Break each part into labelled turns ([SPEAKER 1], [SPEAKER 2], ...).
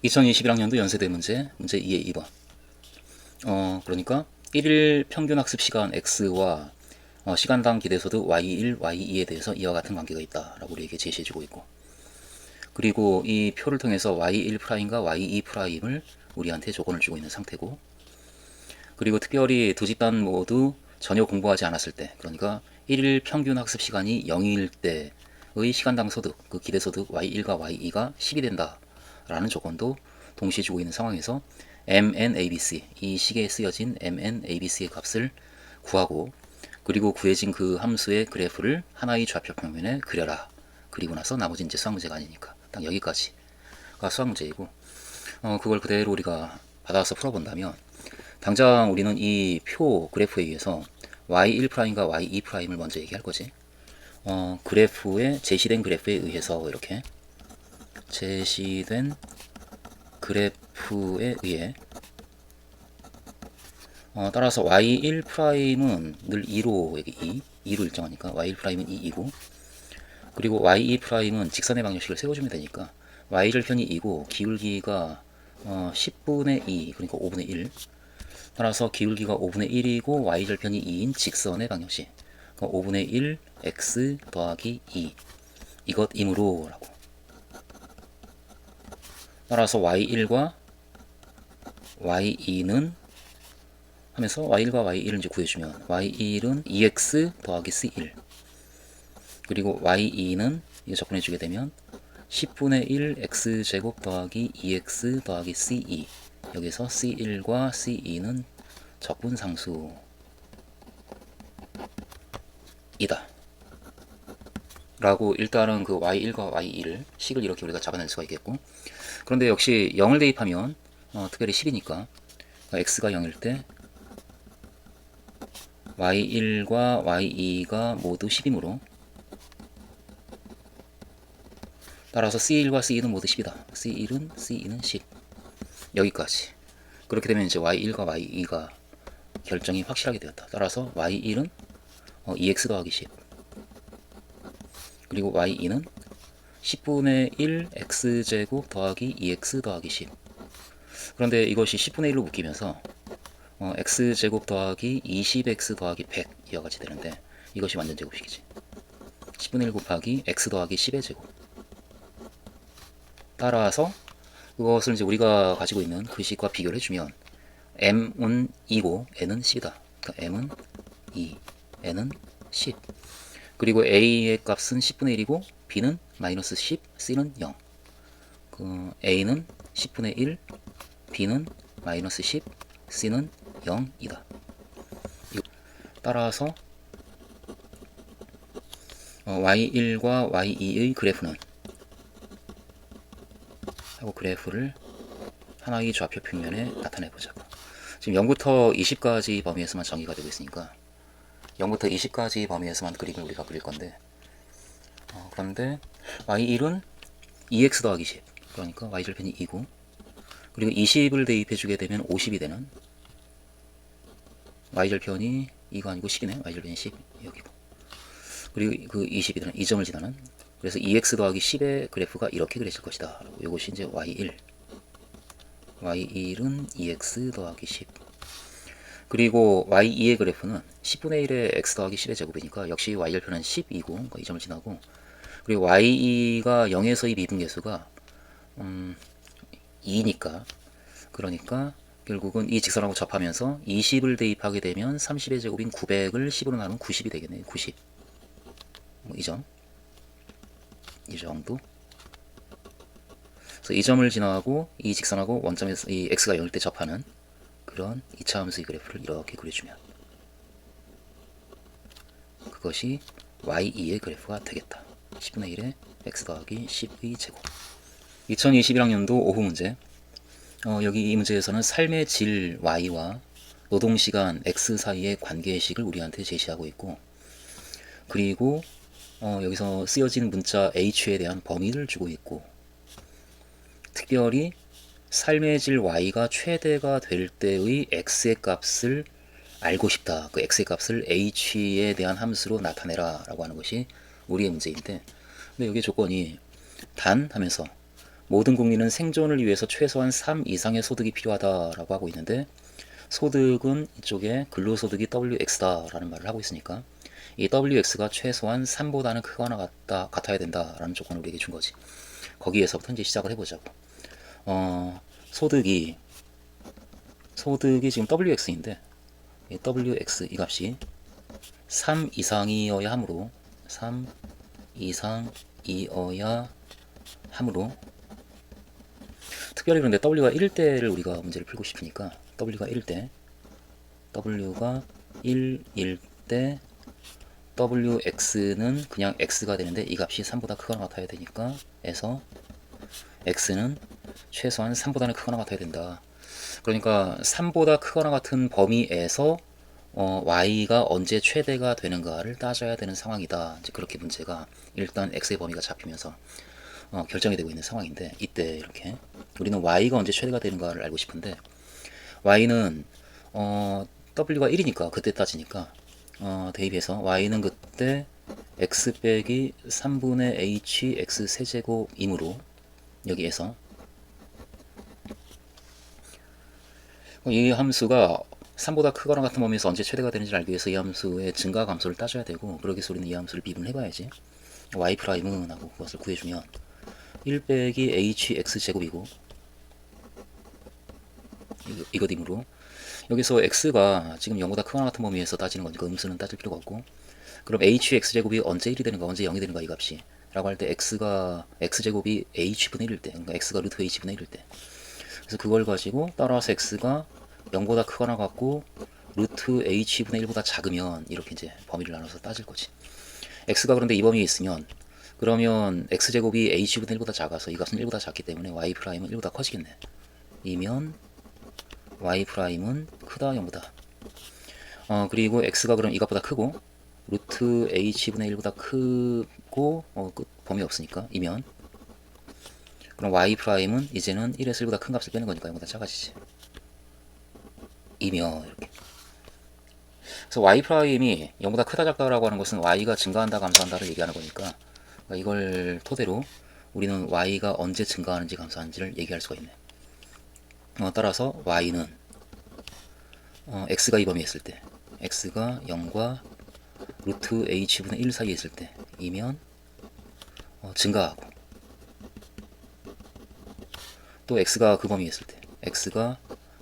[SPEAKER 1] 2021학년도 연세대 문제 2의 2번. 그러니까 1일 평균 학습 시간 x와 시간당 기대소득 y1, y2에 대해서 이와 같은 관계가 있다라고 우리에게 제시해주고 있고, 그리고 이 표를 통해서 y1'과 y2'을 우리한테 조건을 주고 있는 상태고, 그리고 특별히 두 집단 모두 전혀 공부하지 않았을 때, 그러니까 1일 평균 학습 시간이 0일 때의 시간당 소득, 그 기대소득 y1과 y2가 10이 된다 라는 조건도 동시에 주고 있는 상황에서 MNABC, 이 식에 쓰여진 MNABC의 값을 구하고, 그리고 구해진 그 함수의 그래프를 하나의 좌표 평면에 그려라. 그리고 나서 나머지는 이제 수학 문제가 아니니까 딱 여기까지가 수학 문제이고, 그걸 그대로 우리가 받아서 풀어본다면, 당장 우리는 이 표 그래프에 의해서 y1'과 y2'을 먼저 얘기할 거지. 그래프에 제시된 그래프에 의해서 이렇게 제시된 그래프에 의해 따라서 y1'은 늘 2로 여기 2로 일정하니까 y1'은 2이고, 그리고 y2'은 직선의 방정식을 세워주면 되니까 y절편이 2고 기울기가 10분의 2, 그러니까 5분의 1. 따라서 기울기가 5분의 1이고 y절편이 2인 직선의 방정식, 그러니까 5분의 1 x 더하기 2 이것이므로 라고. 따라서 y1과 y2는 하면서 y1과 y1을 이제 구해주면 y1은 2x 더하기 c1, 그리고 y2는 이거 접근해주게 되면 10분의 1 x제곱 더하기 2x 더하기 c2, 여기서 c1과 c2는 적분상수이다 라고 일단은 그 y1과 y2를 식을 이렇게 우리가 잡아낼 수가 있겠고, 그런데 역시 0을 대입하면 특별히 10이니까 x가 0일 때 y1과 y2가 모두 10이므로, 따라서 c1과 c2는 모두 10이다. c1은 10. 여기까지. 그렇게 되면 이제 y1과 y2가 결정이 확실하게 되었다. 따라서 y1은 2x 더하기 10, 그리고 y2는 10분의 1 x제곱 더하기 2x 더하기 10. 그런데 이것이 10분의 1로 묶이면서 x제곱 더하기 20x 더하기 100 이와 같이 되는데, 이것이 완전 제곱식이지. 10분의 1 곱하기 x 더하기 10의 제곱. 따라서 그것을 이제 우리가 가지고 있는 그 식과 비교를 해주면 m은 2고 n은 10이다. 그러니까 m은 2, n은 10. 그리고 a의 값은 10분의 1이고 b는 마이너스 10, c는 0. 그 a는 10분의 1, b는 마이너스 10, c는 0이다. 따라서 y1과 y2의 그래프는 하고 그래프를 하나의 좌표 평면에 나타내보자고. 지금 0부터 20까지 범위에서만 정의가 되고 있으니까 0부터 20까지 범위에서만 그림을 우리가 그릴 건데, 그런데 y1은 2x 더하기 10, 그러니까 y절편이 2고, 그리고 20을 대입해 주게 되면 50이 되는, y절편이 2가 아니고 10이네. y절편이 10 여기고, 그리고 그 20이 되는 이 점을 지나는, 그래서 2x 더하기 10의 그래프가 이렇게 그려질 것이다. 이것이 이제 y1. y1은 2x 더하기 10. 그리고 y2의 그래프는 10분의 1의 x 더하기 10의 제곱이니까 역시 y절편은 10이고 이 점을 지나고, 그리고 y2가 0에서 2 미분계수가 2니까, 그러니까 결국은 이 직선하고 접하면서 20을 대입하게 되면 30의 제곱인 900을 10으로 나누면 90이 되겠네요. 90. 이 점. 이 정도. 그래서 이 점을 지나고 이 직선하고 원점에서 이 x가 0일 때 접하는 그런 2차 함수의 그래프를 이렇게 그려주면 그것이 y2의 그래프가 되겠다. 10분의 1의 x 더하기 10의 제곱. 2021학년도 오후 문제. 여기 이 문제에서는 삶의 질 y와 노동시간 x 사이의 관계식을 우리한테 제시하고 있고, 그리고 여기서 쓰여진 문자 h에 대한 범위를 주고 있고, 특별히 삶의 질 y가 최대가 될 때의 x의 값을 알고 싶다. 그 x의 값을 h에 대한 함수로 나타내라 라고 하는 것이 우리의 문제인데, 근데 여기 조건이 단 하면서 모든 국민은 생존을 위해서 최소한 3 이상의 소득이 필요하다라고 하고 있는데, 소득은 이쪽에 근로소득이 WX다라는 말을 하고 있으니까 이 WX가 최소한 3보다는 크거나 같아야 된다라는 조건을 우리에게 준 거지. 거기에서부터 이제 시작을 해보자고. 소득이 지금 WX인데, 이 WX 이 값이 3 이상이어야 하므로 3 이상이어야 하므로 특별히 그런데 W가 1대를 우리가 문제를 풀고 싶으니까 W가 1대 W가 1일 때 WX는 그냥 X가 되는데 이 값이 3보다 크거나 같아야 되니까 에서 X는 최소한 3보다는 크거나 같아야 된다. 그러니까 3보다 크거나 같은 범위에서 Y가 언제 최대가 되는가를 따져야 되는 상황이다. 이제 그렇게 문제가 일단 X의 범위가 잡히면서 결정이 되고 있는 상황인데, 이때 이렇게 우리는 Y가 언제 최대가 되는가를 알고 싶은데, Y는 W가 1이니까 그때 따지니까 대입해서 Y는 그때 X 빼기 3분의 H X 세제곱이므로 여기에서 이 함수가 3보다 크거나 같은 범위에서 언제 최대가 되는지를 알기 위해서 이 함수의 증가 감소를 따져야 되고, 그러기 위해서 우리는 이 함수를 미분해봐야지. y' 하고 그것을 구해주면 1 빼기 hx 제곱이고 이것이므로 여기서 x가 지금 0보다 크거나 같은 범위에서 따지는 거니까 음수는 따질 필요가 없고, 그럼 hx 제곱이 언제 1이 되는가 언제 0이 되는가 이 값이 라고 할 때 x가 x제곱이 h분의 1일 때, 그러니까 x가 루트 h분의 1일 때, 그래서 그걸 가지고 따라서 x가 0보다 크거나 같고 루트 h분의 1보다 작으면 이렇게 이제 범위를 나눠서 따질 거지. x가 그런데 이 범위에 있으면 그러면 x제곱이 h분의 1보다 작아서 이 값은 1보다 작기 때문에 y'은 1보다 커지겠네. 이면 y'은 크다 0보다. 그리고 x가 그럼 이 값보다 크고 루트 h분의 1보다 크고 범위 없으니까 이면 그럼 y'은 이제는 1에서 1보다 큰 값을 빼는 거니까 0보다 작아지지. 이면 이렇게. 그래서 y'이 0보다 크다 작다라고 하는 것은 y가 증가한다 감소한다를 얘기하는 거니까, 이걸 토대로 우리는 y가 언제 증가하는지 감소하는지를 얘기할 수가 있네. 따라서 y는 x가 이 범위에 있을 때, x가 0과 루트 h분의 1 사이에 있을 때 이면 증가하고, 또 x가 그 범위에 있을 때, x가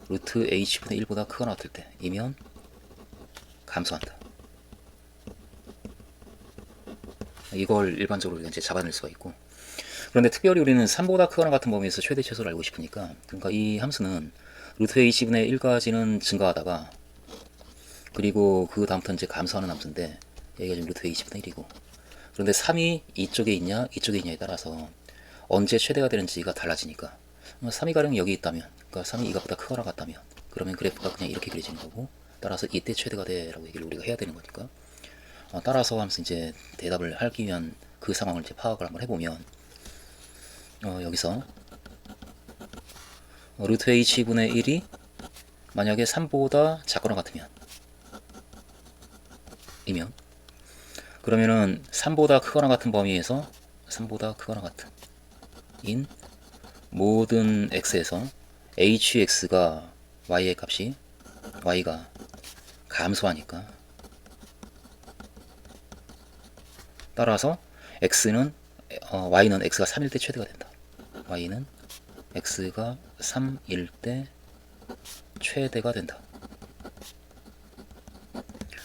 [SPEAKER 1] 루트 h분의 1보다 크거나 같을 때 이면 감소한다. 이걸 일반적으로 이제 잡아낼 수가 있고, 그런데 특별히 우리는 3보다 크거나 같은 범위에서 최대 최소를 알고 싶으니까, 그러니까 이 함수는 루트 h분의 1까지는 증가하다가 그리고 그 다음부터 이제 감소하는 함수인데 여기가 지금 루트 h분의 1이고, 그런데 3이 이쪽에 있냐 이쪽에 있냐에 따라서 언제 최대가 되는지가 달라지니까 3이 가령 여기 있다면, 그러니까 3이 이것보다 크거나 같다면 그러면 그래프가 그냥 이렇게 그려지는 거고, 따라서 이때 최대가 돼라고 얘기를 우리가 해야 되는 거니까, 따라서 하면서 이제 대답을 하기 위한 그 상황을 이제 파악을 한번 해보면, 여기서 루트 h분의 1이 만약에 3보다 작거나 같으면 이면 그러면은 3보다 크거나 같은 범위에서 3보다 크거나 같은 인 모든 x에서 hx가 y의 값이 y가 감소하니까, 따라서 x는 y는 x가 3일 때 최대가 된다. y는 x가 3일 때 최대가 된다.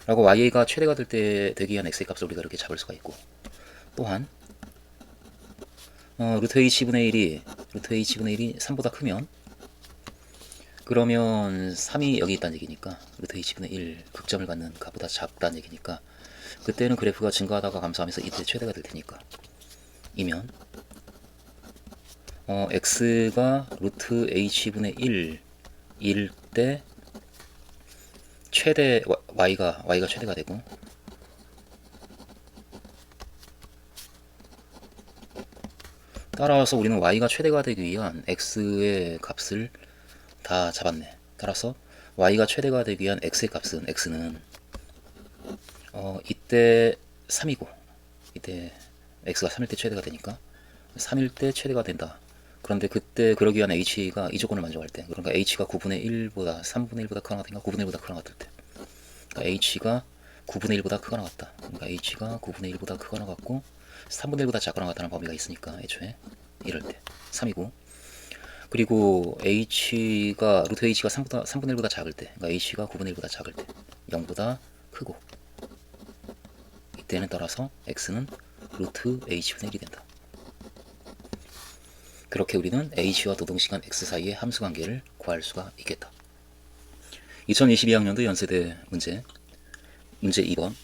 [SPEAKER 1] 라고 y가 최대가 될 때 되기 위한 x의 값을 우리가 이렇게 잡을 수가 있고, 또한 루트 h분의 1이 3보다 크면 그러면 3이 여기 있다는 얘기니까 루트 h분의 1 극점을 갖는 값보다 작다는 얘기니까 그때는 그래프가 증가하다가 감소하면서 이때 최대가 될 테니까 이면 x가 루트 h분의 1일 때 최대 y가 최대가 되고, 따라서 우리는 y가 최대가 되기 위한 x의 값을 다 잡았네. 따라서 y가 최대가 되기 위한 x의 값은 x는 이때 3이고, 이때 x가 3일 때 최대가 되니까 3일 때 최대가 된다. 그런데 그때 그러기 위한 h가 이 조건을 만족할 때, 그러니까 h가 9분의 1보다 3분의 1보다 크거나 같은가 9분의 1보다 크거나 같을 때, 그러니까 h가 9분의 1보다 크거나 같다. 그러니까 h가 9분의 1보다 크거나 같고 3분의 1보다 작거나 같다는 범위가 있으니까 애초에 이럴 때 3이고, 그리고 h가 루트 h가 3분의 1보다 작을 때, 그러니까 h가 9분의 1보다 작을 때 0보다 크고, 이때는 따라서 x는 루트 h분의 1이 된다. 그렇게 우리는 h와 도동시간 x 사이의 함수관계를 구할 수가 있겠다. 2022학년도 연세대 문제 2번,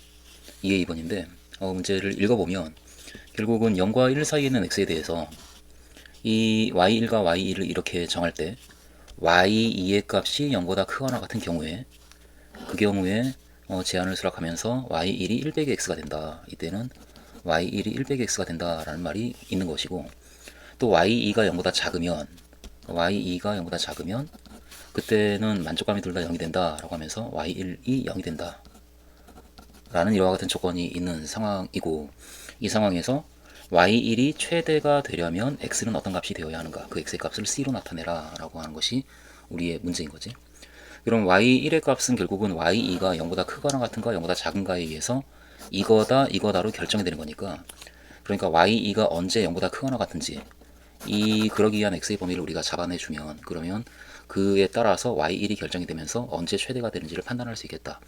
[SPEAKER 1] 2의 2번인데 문제를 읽어보면 결국은 0과 1 사이에 있는 x에 대해서 이 y1과 y2를 이렇게 정할 때 y2의 값이 0보다 크거나 같은 경우에, 그 경우에 제한을 수락하면서 y1이 1 빼기 x가 된다. 이때는 y1이 1 빼기 x가 된다라는 말이 있는 것이고, 또 y2가 0보다 작으면 그때는 만족감이 둘 다 0이 된다 라고 하면서 y1이 0이 된다 라는 이와 같은 조건이 있는 상황이고, 이 상황에서 y1이 최대가 되려면 x는 어떤 값이 되어야 하는가, 그 x의 값을 c로 나타내라 라고 하는 것이 우리의 문제인 거지. 그럼 y1의 값은 결국은 y2가 0보다 크거나 같은가 0보다 작은가에 의해서 이거다로 결정이 되는 거니까, 그러니까 y2가 언제 0보다 크거나 같은지 그러기 위한 x의 범위를 우리가 잡아내주면, 그러면 그에 따라서 y1이 결정이 되면서 언제 최대가 되는지를 판단할 수 있겠다.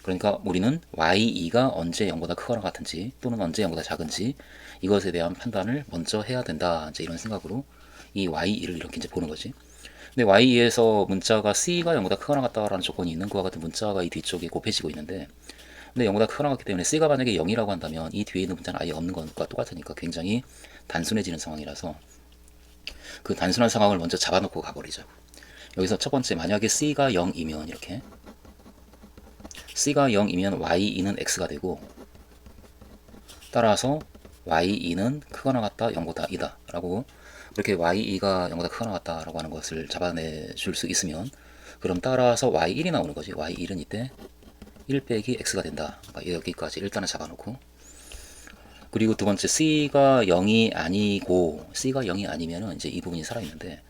[SPEAKER 1] 그러니까 우리는 y2가 언제 0보다 크거나 같은지 또는 언제 0보다 작은지 이것에 대한 판단을 먼저 해야 된다, 이제 이런 생각으로 이 y2를 이렇게 이제 보는 거지. 근데 y2에서 문자가 c가 0보다 크거나 같다라는 조건이 있는 것과 같은 문자가 이 뒤쪽에 곱해지고 있는데, 근데 0보다 크거나 같기 때문에 c가 만약에 0이라고 한다면 이 뒤에 있는 문자는 아예 없는 것과 똑같으니까 굉장히 단순해지는 상황이라서 그 단순한 상황을 먼저 잡아놓고 가버리죠. 여기서 첫 번째, 만약에 c가 0이면 이렇게 c가 0이면 y2는 x가 되고, 따라서 y2는 크거나 같다 0보다 이다 라고, 이렇게 y2가 0보다 크거나 같다 라고 하는 것을 잡아내 줄 수 있으면, 그럼 따라서 y1이 나오는 거지. y1은 이때 1 빼기 x가 된다. 그러니까 여기까지 일단은 잡아놓고, 그리고 두 번째, c가 0이 아니면은 이제 이 부분이 살아있는데,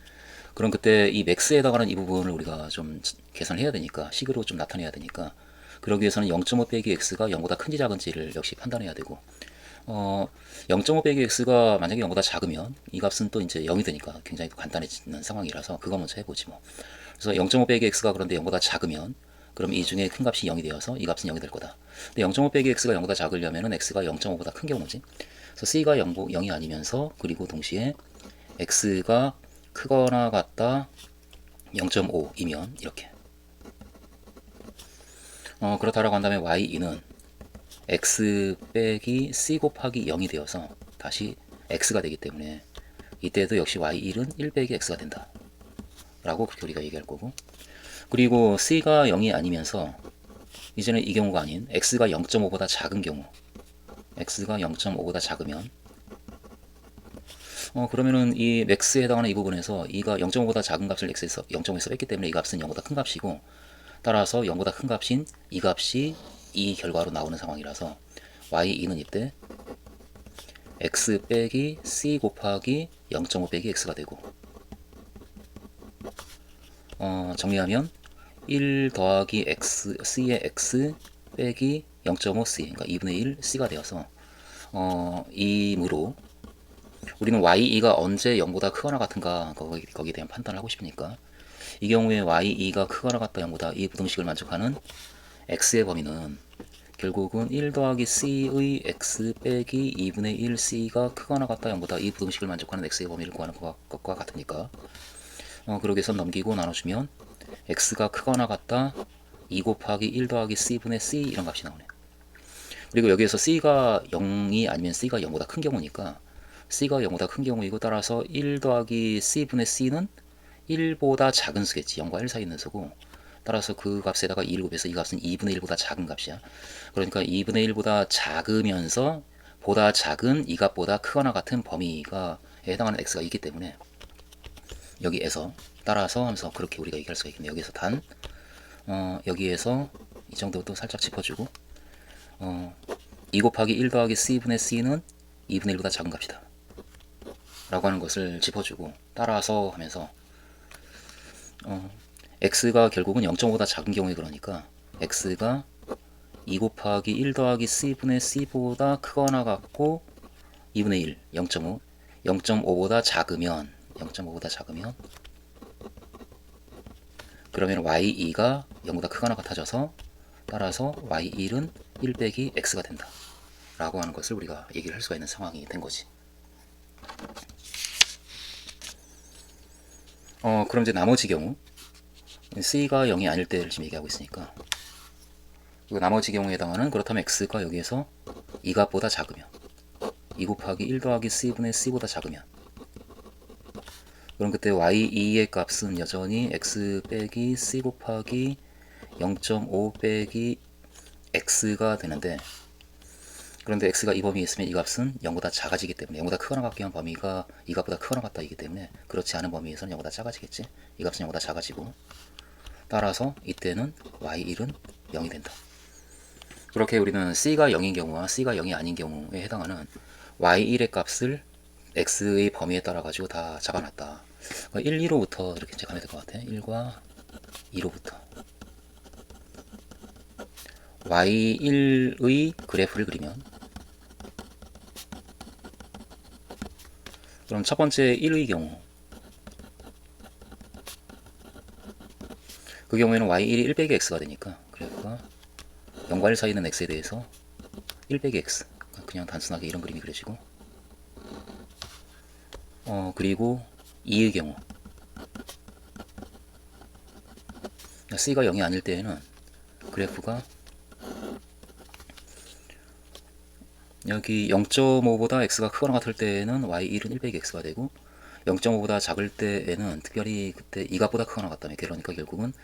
[SPEAKER 1] 그럼 그때 이 맥스에 해당하는 이 부분을 우리가 좀 계산을 해야 되니까, 식으로 좀 나타내야 되니까, 그러기 위해서는 0.5 빼기 x가 0보다 큰지 작은지를 역시 판단해야 되고, 0.5 빼기 x가 만약에 0보다 작으면 이 값은 또 이제 0이 되니까 굉장히 또 간단해지는 상황이라서 그거 먼저 해보지 뭐. 그래서 0.5 빼기 x가 그런데 0보다 작으면, 그럼 이 중에 큰 값이 0이 되어서 이 값은 0이 될 거다. 근데 0.5 빼기 x가 0보다 작으려면은 x가 0.5보다 큰 경우지. 그래서 c가 0이 아니면서, 그리고 동시에 x가 크거나 같다 0.5이면 이렇게. 그렇다라고 한다면 y2는 x 빼기 c 곱하기 0이 되어서 다시 x가 되기 때문에 이때도 역시 y1은 1 빼기 x가 된다 라고 그렇게 우리가 얘기할 거고, 그리고 c가 0이 아니면서 이제는 이 경우가 아닌 x가 0.5보다 작은 경우, x가 0.5보다 작으면 그러면은 이 맥스에 해당하는 이 부분에서 이가 0.5보다 작은 값을 x에서 0.5에서 뺐기 때문에 이 값은 0보다 큰 값이고, 따라서 0보다 큰 값인 이 값이 이 결과로 나오는 상황이라서 y2는 이때 x 빼기 c 곱하기 0.5 빼기 x가 되고, 정리하면 1 더하기 x, c의 x 빼기 0.5c, 그러니까 2분의 1 c가 되어서 이므로 우리는 y2가 언제 0보다 크거나 같은가 거기에 대한 판단을 하고 싶으니까, 이 경우에 y2가 크거나 같다 0보다 이 부등식을 만족하는 x의 범위는 결국은 1 더하기 c의 x 빼기 2분의 1 c가 크거나 같다 0보다 이 부등식을 만족하는 x의 범위를 구하는 것과 같으니까, 그러기 위해서 넘기고 나눠주면 x가 크거나 같다 2 곱하기 1 더하기 c분의 c 이런 값이 나오네. 그리고 여기에서 c가 0이 아니면 c가 0보다 큰 경우니까 c가 0보다 큰 경우이고, 따라서 1 더하기 c분의 c는 1보다 작은 수겠지. 0과 1 사이 있는 수고, 따라서 그 값에다가 2를 곱해서 이 값은 2분의 1보다 작은 값이야. 그러니까 2분의 1보다 작으면서 보다 작은 이 값보다 크거나 같은 범위가 해당하는 x가 있기 때문에, 여기에서 따라서 하면서 그렇게 우리가 얘기할 수가 있겠네요. 여기에서 여기에서 이 정도도 살짝 짚어주고, 2 곱하기 1 더하기 c분의 c는 2분의 1보다 작은 값이다. 라고 하는 것을 짚어주고 따라서 하면서 x가 결국은 0.5보다 작은 경우에 그러니까 x가 2 곱하기 1 더하기 c분의 c보다 크거나 같고 2분의 1, 0.5, 0.5보다 작으면 그러면 y2가 0보다 크거나 같아져서 따라서 y1은 1 빼기 x가 된다 라고 하는 것을 우리가 얘기를 할 수가 있는 상황이 된 거지. 그럼 이제 나머지 경우 c가 0이 아닐 때를 지금 얘기하고 있으니까 나머지 경우에 해당하는 그렇다면 x가 여기에서 2값보다 작으면 2 곱하기 1 더하기 c분의 c보다 작으면 그럼 그때 y2의 값은 여전히 x 빼기 c 곱하기 0.5 빼기 x가 되는데 그런데 x가 이 범위에 있으면 이 값은 0보다 작아지기 때문에 0보다 크거나 같게 한 범위가 이 값보다 크거나 같다이기 때문에 그렇지 않은 범위에서는 0보다 작아지겠지. 이 값은 0보다 작아지고 따라서 이때는 y1은 0이 된다. 그렇게 우리는 c가 0인 경우와 c가 0이 아닌 경우에 해당하는 y1의 값을 x의 범위에 따라 가지고 다 잡아놨다. 1, 2로부터 이렇게 이제 가면 될 것 같아. 1과 2로부터 y1의 그래프를 그리면 그럼 첫 번째 1의 경우 그 경우에는 y1이 1 빼기 x가 되니까 그래프가 0과 1 사이에 있는 x에 대해서 1 빼기 x 그냥 단순하게 이런 그림이 그려지고 그리고 2의 경우 c가 0이 아닐 때에는 그래프가 여기 0.5보다 x가 크거나 같을 때에는 y1은 1 빼기 x가 되고 0.5보다 작을 때에는 특별히 그때 2값보다 크거나 같다며 그러니까 결국은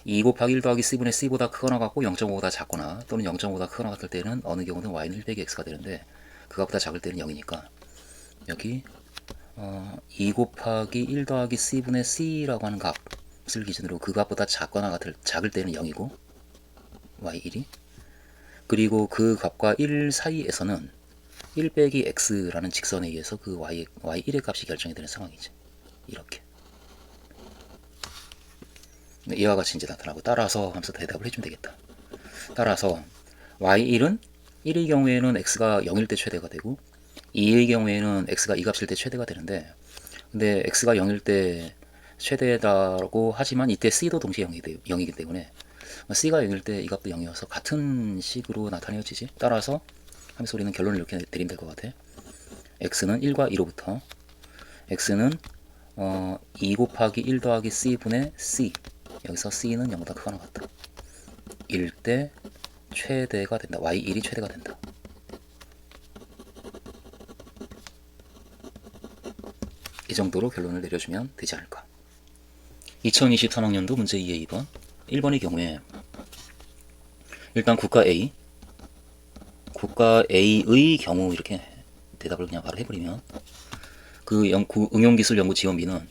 [SPEAKER 1] 2 곱하기 1 더하기 c분의 c보다 크거나 같고 0.5보다 작거나 또는 0.5보다 크거나 같을 때는 어느 경우는 y는 1 빼기 x가 되는데 그것보다 작을 때는 0이니까 여기 2 곱하기 1 더하기 c분의 c라고 하는 값을 기준으로 그 값보다 작을 때는 0이고 y1이 그리고 그 값과 1 사이에서는 1 빼기 x라는 직선에 의해서 그 y1의 값이 결정이 되는 상황이지. 이렇게 이와 같이 이제 나타나고 따라서 하면서 대답을 해주면 되겠다. 따라서 y1은 1의 경우에는 x가 0일 때 최대가 되고 2의 경우에는 x가 2값일 때 최대가 되는데 근데 x가 0일 때 최대다라고 하지만 이때 c도 동시에 0이기 때문에 c가 0일 때 이 값도 0이어서 같은 식으로 나타내어지지. 따라서 하면서 우리는 결론을 이렇게 내리면 될 것 같아. x는 1과 2로부터 x는 2 곱하기 1 더하기 c분의 c 여기서 c는 0보다 크거나 같다. 1 때 최대가 된다. y1이 최대가 된다. 이 정도로 결론을 내려주면 되지 않을까. 2023학년도 문제 2의 2번 1번의 경우에 일단 국가 A의 경우 이렇게 대답을 그냥 바로 해버리면 그 응용기술연구 지원비는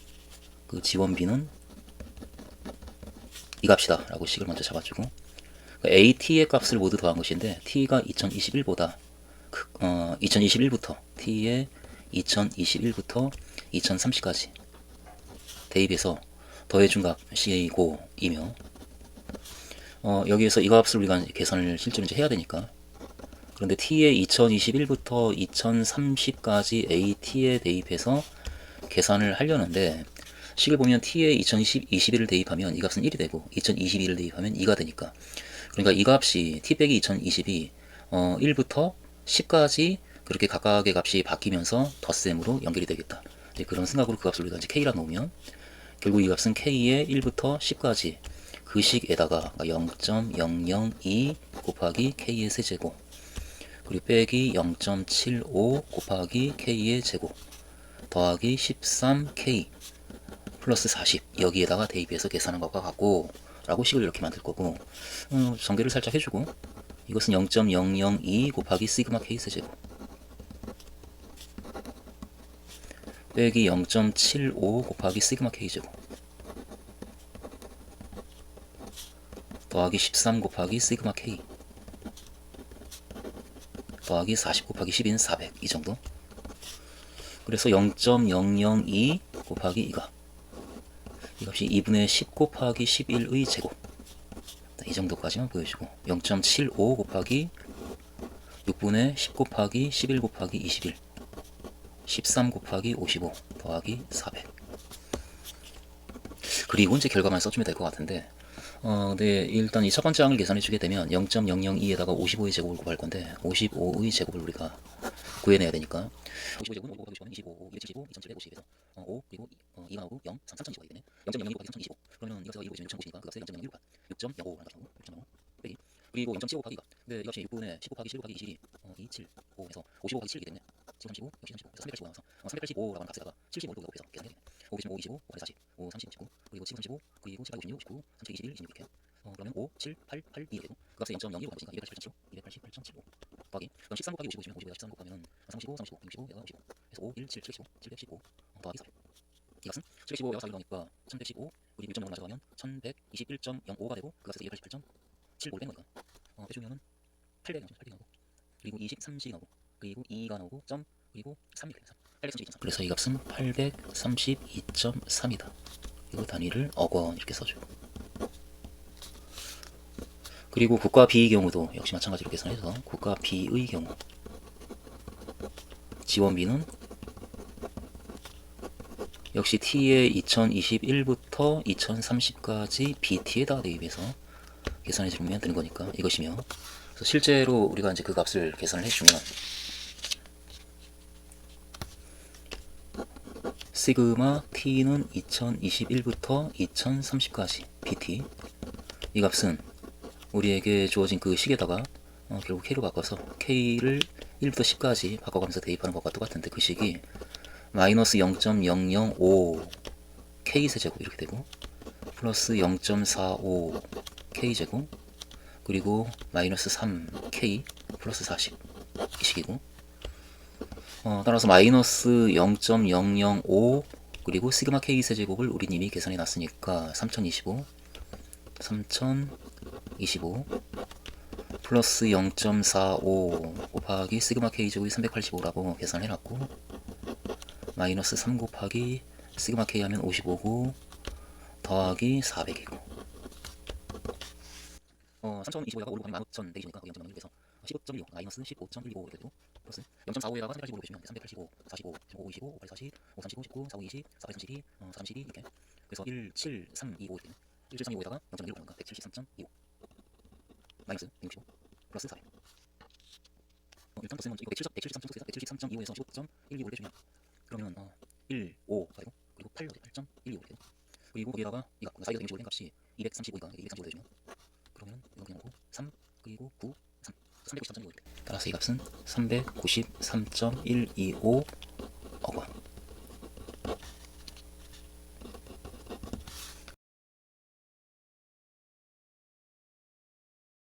[SPEAKER 1] 이 값이다 라고 식을 먼저 잡아주고 AT의 값을 모두 더한 것인데 T가 2021부터 T의 2021부터 2030까지 대입해서 더해준 값 CA고이며 여기에서 이 값을 우리가 계산을 실제로 이제 해야 되니까 그런데 T의 2021부터 2030까지 AT에 대입해서 계산을 하려는데 식을 보면 T에 2021을 대입하면 이 값은 1이 되고 2022를 대입하면 2가 되니까 그러니까 이 값이 T 빼기 2022 1부터 10까지 그렇게 각각의 값이 바뀌면서 덧셈으로 연결이 되겠다. 이제 그런 생각으로 그 값을 우리가 이제 K라 놓으면 결국 이 값은 K의 1부터 10까지 그 식에다가 0.002 곱하기 K의 세제곱 그리고 빼기 0.75 곱하기 K의 제곱 더하기 13K 플러스 40 여기에다가 대입해서 계산한 것과 같고 라고 식을 이렇게 만들 거고 전개를 살짝 해주고 이것은 0.002 곱하기 시그마 K 세제곱 빼기 0.75 곱하기 시그마 K 제곱 더하기 13 곱하기 시그마 K 더하기 40 곱하기 10인 400 이 정도. 그래서 0.002 곱하기 이거. 이 값이 2분의 10 곱하기 11의 제곱. 이 정도까지만 보여주고 0.75 곱하기 6분의 10 곱하기 11 곱하기 21 13 곱하기 55 더하기 400. 그리고 이제 결과만 써주면 될 것 같은데 네, 일단 이 첫 번째 항을 계산해 주게 되면 0.002에다가 55의 제곱을 구할 건데 55의 제곱을 우리가 구해내야 되니까 55 제곱은 5 곱하기 50은 25, 275, 2750에서 5 그리고 2가 나오고 0, 3, 3025가 되네. 0.002 곱하기 3025 그러면 이것을 2 곱하면 6050이니까 그 값을 0.016과 6.05 하는 값이 나오고 6.05 빼기 그리고 0.75 곱하기 이거 근데 이 값이 6분의 10 곱하기 11 곱하기 21이 2, 7, 5에서 55 곱하기 7이기 때문에 7, 35, 역시 35 그래서 385 나와서 385라고 하는 값에다가 75를 곱해서 계산해야 되네. 5, 25, 25, 5, 40, 5, 30, 19 그리고 7, 35 그리고 7, 56, 19, 3, 21, 26 이렇게 그러면 5, 7, 8, 8, 2 되고 그 값을 0.02로 바꾸니까 288.75, 288.75 더하기 그럼 13 곱하기 55 주면 50에다 13 곱하면 35, 35, 65, 얘가 55 그래서 5, 1, 7, 715, 715 더하기 400 이 값은 715 여기서 4를 넣으니까 1115 그리고 1.0을 가져가면 1121.05가 되고 그 값에서 288.75를 뺀 거니까 빼주면은 800 나오고 그리고 20, 30이 나오고 그리고 2가 나오고 점 그리고 3이 되는 832.3 그래서 이 값은 832.3이다. 이거 단위를 억원 이렇게 써줘. 그리고 국가 B의 경우도 역시 마찬가지로 계산해서 국가 B의 경우 지원비는 역시 T의 2021부터 2030까지 BT에다가 대입해서 계산해 주면 되는 거니까 이것이며 그래서 실제로 우리가 이제 그 값을 계산을 해주면 시그마 T는 2021부터 2030까지 BT 이 값은 우리에게 주어진 그 식에다가 결국 K로 바꿔서 K를 1부터 10까지 바꿔가면서 대입하는 것과 똑같은데 그 식이 마이너스 0.005 K세제곱 이렇게 되고 플러스 0.45 K제곱 그리고 마이너스 3K 플러스 40 이 식이고 따라서 마이너스 0.005 그리고 시그마 K세제곱을 우리 님이 계산해 놨으니까 3025 플러스 0.45 곱하기 시그마 K제곱이 385라고 계산해 놨고 마이너스 3 곱하기 시그마 K 하면 55고 더하기 400이고 3025에다가 5로 곱하면 15,000 되기니까 0.06에서 15.15 마이너스 15.15 이렇게 되고 플러스 0.45에다가 385로 빼주면 385, 45, 15, 25, 5, 40, 5, 39, 19, 45, 20, 432, 432 이렇게 그래서 17325 이렇게 되네 17325에다가 0.1로 보니까 173.25 마이너스 165 플러스 400 일단 플러스는 먼저 이거 173.25에서 15.125를 빼주면 그러면 1,5가 되고 그리고 8.125 이렇게 되고 그리고 거기에다가 이 값, 사이드 165된 값이 235니까 235 되주면 그러면 이거 그냥 오고 3 그리고 9, 3 393.25 이렇게 따라서 이 값은 393.125억 원